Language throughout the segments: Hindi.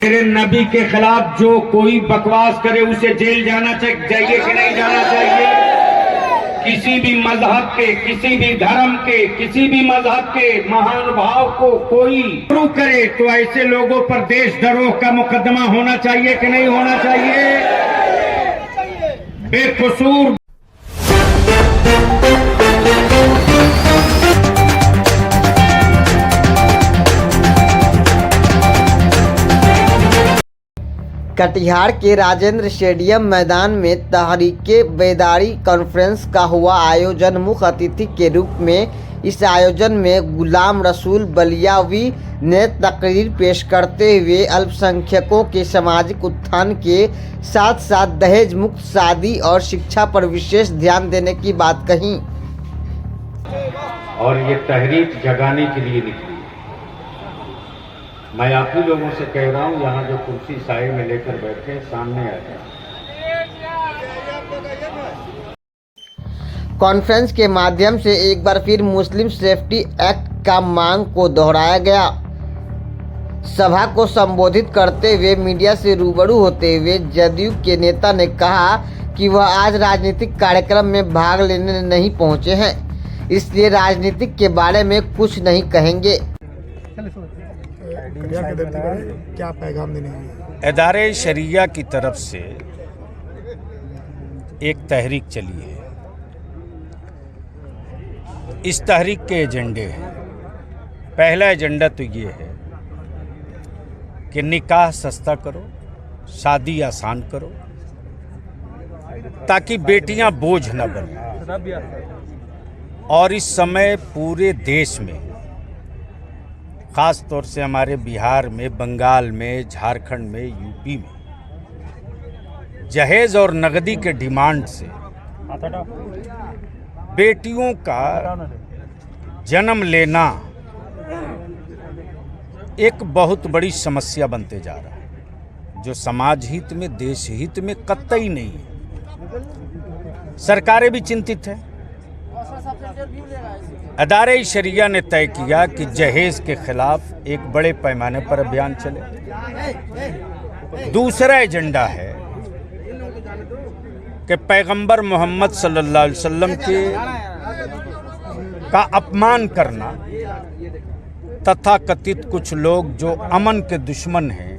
मेरे नबी के खिलाफ जो कोई बकवास करे उसे जेल जाना चाहिए कि नहीं जाना चाहिए। किसी भी मजहब के, किसी भी धर्म के, किसी भी मजहब के महानुभाव को कोई शुरू करे तो ऐसे लोगों पर देशद्रोह का मुकदमा होना चाहिए कि नहीं होना चाहिए। बेकसूर कटिहार के राजेंद्र स्टेडियम मैदान में तहरीके बेदारी कॉन्फ्रेंस का हुआ आयोजन। मुख्य अतिथि के रूप में इस आयोजन में गुलाम रसूल बलियावी ने तकरीर पेश करते हुए अल्पसंख्यकों के सामाजिक उत्थान के साथ साथ दहेज मुक्त शादी और शिक्षा पर विशेष ध्यान देने की बात कही। और ये तहरीक जगाने के लिए निकली। मैं आप ही लोगों से कह रहा हूं, यहाँ जो कुर्सी साए में लेकर बैठे सामने आ जाए। कॉन्फ्रेंस के माध्यम से एक बार फिर मुस्लिम सेफ्टी एक्ट का मांग को दोहराया गया। सभा को संबोधित करते हुए मीडिया से रूबरू होते हुए जदयू के नेता ने कहा कि वह आज राजनीतिक कार्यक्रम में भाग लेने नहीं पहुंचे हैं, इसलिए राजनीतिक के बारे में कुछ नहीं कहेंगे। क्या पैगाम देने हैं? इदारे शरिया की तरफ से एक तहरीक चली है। इस तहरीक के एजेंडे हैं। पहला एजेंडा तो ये है कि निकाह सस्ता करो, शादी आसान करो, ताकि बेटियां बोझ न बने। और इस समय पूरे देश में, ख़ास तौर से हमारे बिहार में, बंगाल में, झारखंड में, यूपी में जहेज और नगदी के डिमांड से बेटियों का जन्म लेना एक बहुत बड़ी समस्या बनते जा रहा है, जो समाज हित में, देश हित में कतई नहीं है। सरकारें भी चिंतित हैं। अदारे शरिया ने तय किया कि जहेज के खिलाफ एक बड़े पैमाने पर अभियान चले। दूसरा एजेंडा है कि पैगंबर मोहम्मद सल्लल्लाहु अलैहि वसल्लम का अपमान करना, तथा कथित कुछ लोग जो अमन के दुश्मन हैं,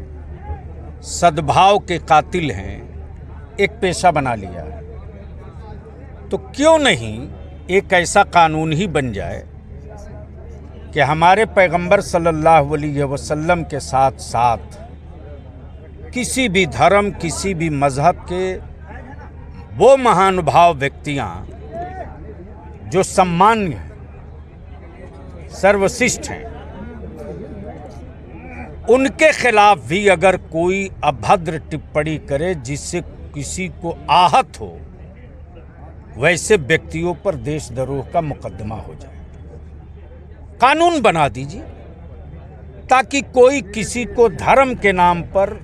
सद्भाव के कातिल हैं, एक पेशा बना लिया है। तो क्यों नहीं एक ऐसा कानून ही बन जाए कि हमारे पैगंबर सल्लल्लाहु अलैहि वसल्लम के साथ साथ किसी भी धर्म, किसी भी मजहब के वो महानुभाव व्यक्तियां जो सम्मान्य हैं, सर्वश्रेष्ठ हैं, उनके खिलाफ भी अगर कोई अभद्र टिप्पणी करे जिससे किसी को आहत हो, वैसे व्यक्तियों पर देशद्रोह का मुकदमा हो जाए। कानून बना दीजिए ताकि कोई किसी को धर्म के नाम पर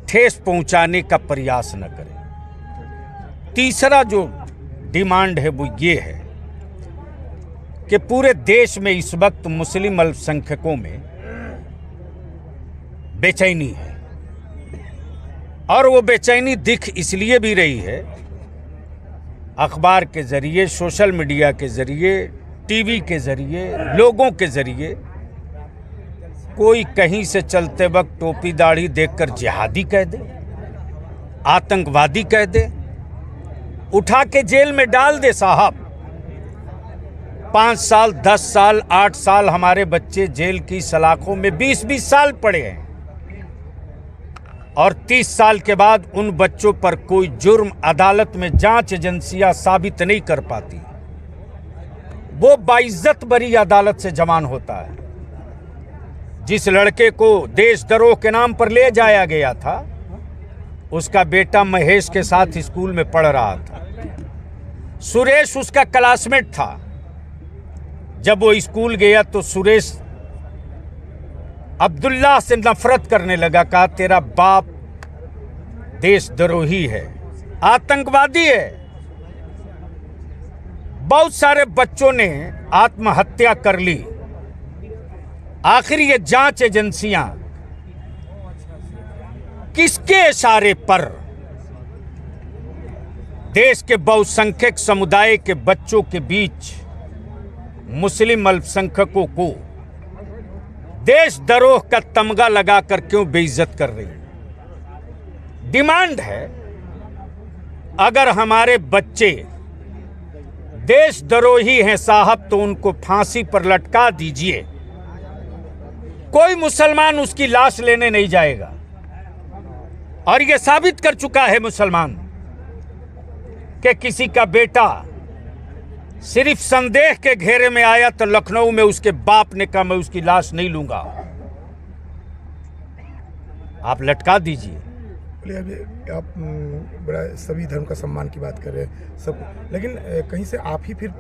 ठेस पहुंचाने का प्रयास न करे। तीसरा जो डिमांड है वो ये है कि पूरे देश में इस वक्त मुस्लिम अल्पसंख्यकों में बेचैनी है, और वो बेचैनी दिख इसलिए भी रही है, अखबार के ज़रिए, सोशल मीडिया के ज़रिए, टीवी के ज़रिए, लोगों के ज़रिए कोई कहीं से चलते वक्त टोपी दाढ़ी देखकर जिहादी कह दे, आतंकवादी कह दे, उठा के जेल में डाल दे। साहब 5 साल, 10 साल, 8 साल हमारे बच्चे जेल की सलाखों में 20-20 साल पड़े हैं, और 30 साल के बाद उन बच्चों पर कोई जुर्म अदालत में जांच एजेंसियां साबित नहीं कर पाती। वो बाइज्जत बरी अदालत से जमान होता है। जिस लड़के को देशद्रोह के नाम पर ले जाया गया था, उसका बेटा महेश के साथ स्कूल में पढ़ रहा था। सुरेश उसका क्लासमेट था। जब वो स्कूल गया तो सुरेश अब्दुल्ला से नफरत करने लगा, कहा तेरा बाप देशद्रोही है, आतंकवादी है। बहुत सारे बच्चों ने आत्महत्या कर ली। आखिर ये जांच एजेंसियां किसके इशारे पर देश के बहुसंख्यक समुदाय के बच्चों के बीच मुस्लिम अल्पसंख्यकों को देशद्रोह का तमगा लगाकर क्यों बेइज्जत कर रही है? डिमांड है, अगर हमारे बच्चे देशद्रोही हैं साहब तो उनको फांसी पर लटका दीजिए। कोई मुसलमान उसकी लाश लेने नहीं जाएगा, और यह साबित कर चुका है मुसलमान कि किसी का बेटा सिर्फ संदेह के घेरे में आया तो लखनऊ में उसके बाप ने कहा मैं उसकी लाश नहीं लूंगा, आप लटका दीजिए। बोले अभी आप बड़ा सभी धर्म का सम्मान की बात कर रहे हैं सब, लेकिन कहीं से आप ही फिर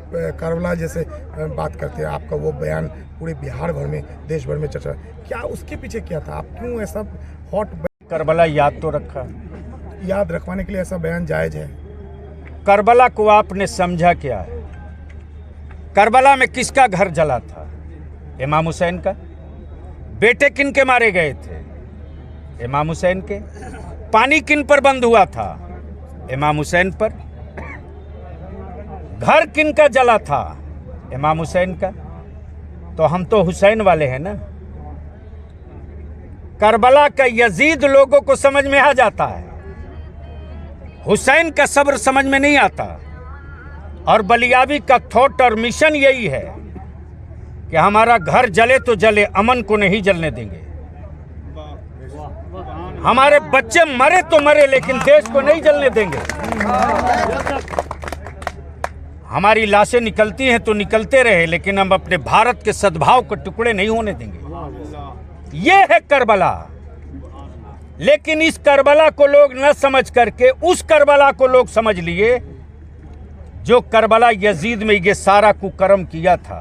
करबला जैसे बात करते हैं। आपका वो बयान पूरे बिहार भर में, देश भर में चर्चा, क्या उसके पीछे क्या था? आप क्यों ऐसा हॉट करबला याद तो रखा, याद रखवाने के लिए ऐसा बयान जायज है? करबला को आपने समझा क्या है? करबला में किसका घर जला था? इमाम हुसैन का। बेटे किन के मारे गए थे? इमाम हुसैन के। पानी किन पर बंद हुआ था? इमाम हुसैन पर। घर किन का जला था? इमाम हुसैन का। तो हम तो हुसैन वाले हैं ना। करबला का यजीद लोगों को समझ में आ जाता है, हुसैन का सब्र समझ में नहीं आता। और बलियाबी का थॉट और मिशन यही है कि हमारा घर जले तो जले, अमन को नहीं जलने देंगे। हमारे बच्चे मरे तो मरे, लेकिन देश को नहीं जलने देंगे। हमारी लाशें निकलती हैं तो निकलते रहे, लेकिन हम अपने भारत के सद्भाव के टुकड़े नहीं होने देंगे। यह है करबला। लेकिन इस करबला को लोग न समझ करके उस करबला को लोग समझ लिए जो करबला यजीद में ये सारा कुकर्म किया था।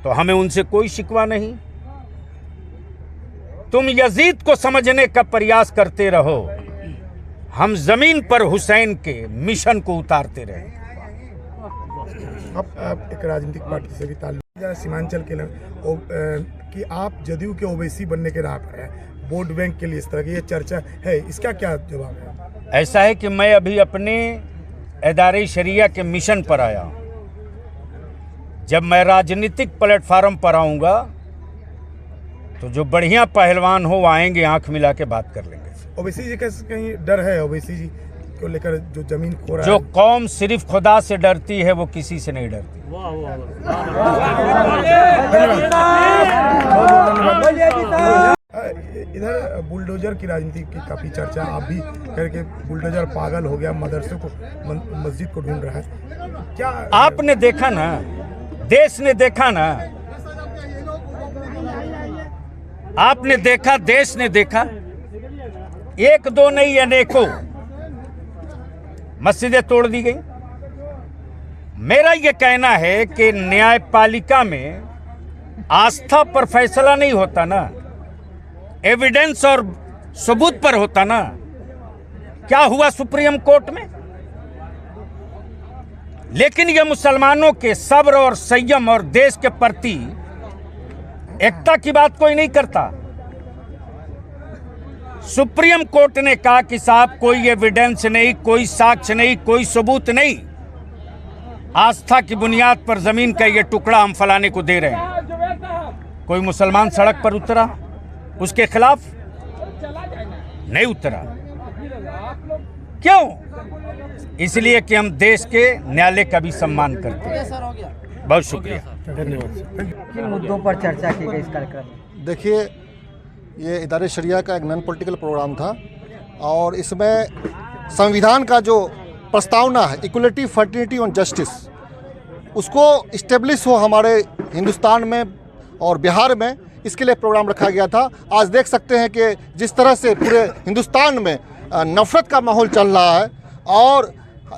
तो हमें उनसे कोई शिकवा नहीं। तुम यजीद को समझने का प्रयास करते रहो, हम जमीन पर हुसैन के मिशन को उतारते रहे। आप एक राजनीतिक पार्टी से भी ताल्लुक, सीमांचल के कि आप जदयू के ओवैसी बनने के राह पर हैं, वोट बैंक के लिए इस तरह की ये चर्चा है, इसका क्या जवाब है? ऐसा है कि मैं अभी अपने इदारे शरिया के मिशन पर आया हूं। जब मैं राजनीतिक प्लेटफार्म पर आऊंगा तो जो बढ़िया पहलवान हो आएंगे, आंख मिला के बात कर लेंगे। ओवैसी जी का कहीं डर है? ओवैसी जी को लेकर जो जमीन खो रहा है। जो कौम सिर्फ खुदा से डरती है वो किसी से नहीं डरती। इधर बुलडोजर की राजनीति की काफी चर्चा, आप भी करके बुलडोजर पागल हो गया, मदरसे को मस्जिद को ढूंढ रहा है, क्या आपने देखा ना, देश ने देखा ना, आपने देखा, देश ने देखा, एक दो नहीं अनेकों मस्जिदें तोड़ दी गई। मेरा यह कहना है कि न्यायपालिका में आस्था पर फैसला नहीं होता ना, एविडेंस और सबूत पर होता ना। क्या हुआ सुप्रीम कोर्ट में? लेकिन यह मुसलमानों के सब्र और संयम और देश के प्रति एकता की बात कोई नहीं करता। सुप्रीम कोर्ट ने कहा कि साहब कोई एविडेंस नहीं, कोई साक्ष्य नहीं, कोई सबूत नहीं, आस्था की बुनियाद पर जमीन का ये टुकड़ा हम फलाने को दे रहे हैं। कोई मुसलमान सड़क पर उतरा उसके खिलाफ? नहीं उतरा। क्यों? इसलिए कि हम देश के न्यायालय का भी सम्मान करते हैं। बहुत शुक्रिया, धन्यवाद। किन मुद्दों पर चर्चा की गई इस कार्यक्रम में? देखिए, ये इदारे शरिया का एक नॉन पॉलिटिकल प्रोग्राम था और इसमें संविधान का जो प्रस्तावना है, इक्वलिटी, फर्टिलिटी और जस्टिस, उसको इस्टेब्लिश हो हमारे हिंदुस्तान में और बिहार में, इसके लिए प्रोग्राम रखा गया था। आज देख सकते हैं कि जिस तरह से पूरे हिंदुस्तान में नफ़रत का माहौल चल रहा है, और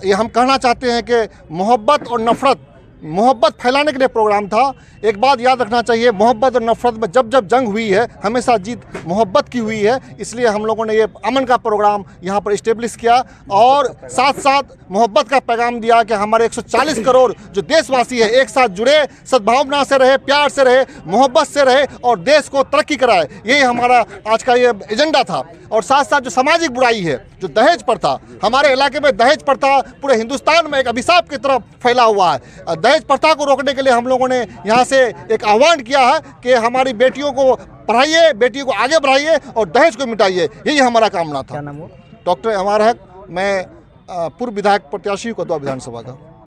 ये हम कहना चाहते हैं कि मोहब्बत और नफ़रत मोहब्बत फैलाने के लिए प्रोग्राम था। एक बात याद रखना चाहिए, मोहब्बत और नफरत में जब जब जंग हुई है हमेशा जीत मोहब्बत की हुई है। इसलिए हम लोगों ने ये अमन का प्रोग्राम यहाँ पर इस्टेब्लिश किया और साथ साथ मोहब्बत का पैगाम दिया कि हमारे 140 करोड़ जो देशवासी है एक साथ जुड़े, सद्भावना से रहे, प्यार से रहे, मोहब्बत से रहे और देश को तरक्की कराए। यही हमारा आज का ये एजेंडा था। और साथ साथ जो सामाजिक बुराई है, जो दहेज प्रथा, हमारे इलाके में दहेज प्रथा पूरे हिंदुस्तान में एक अभिशाप की तरफ फैला हुआ है। दहेज प्रथा को रोकने के लिए हम लोगों ने यहाँ से एक आह्वान किया है कि हमारी बेटियों को पढ़ाइए, बेटियों को आगे बढ़ाइए और दहेज को मिटाइए। यही हमारा कामना था। डॉक्टर एम आर हक, मैं पूर्व विधायक प्रत्याशी कोतवा विधानसभा का।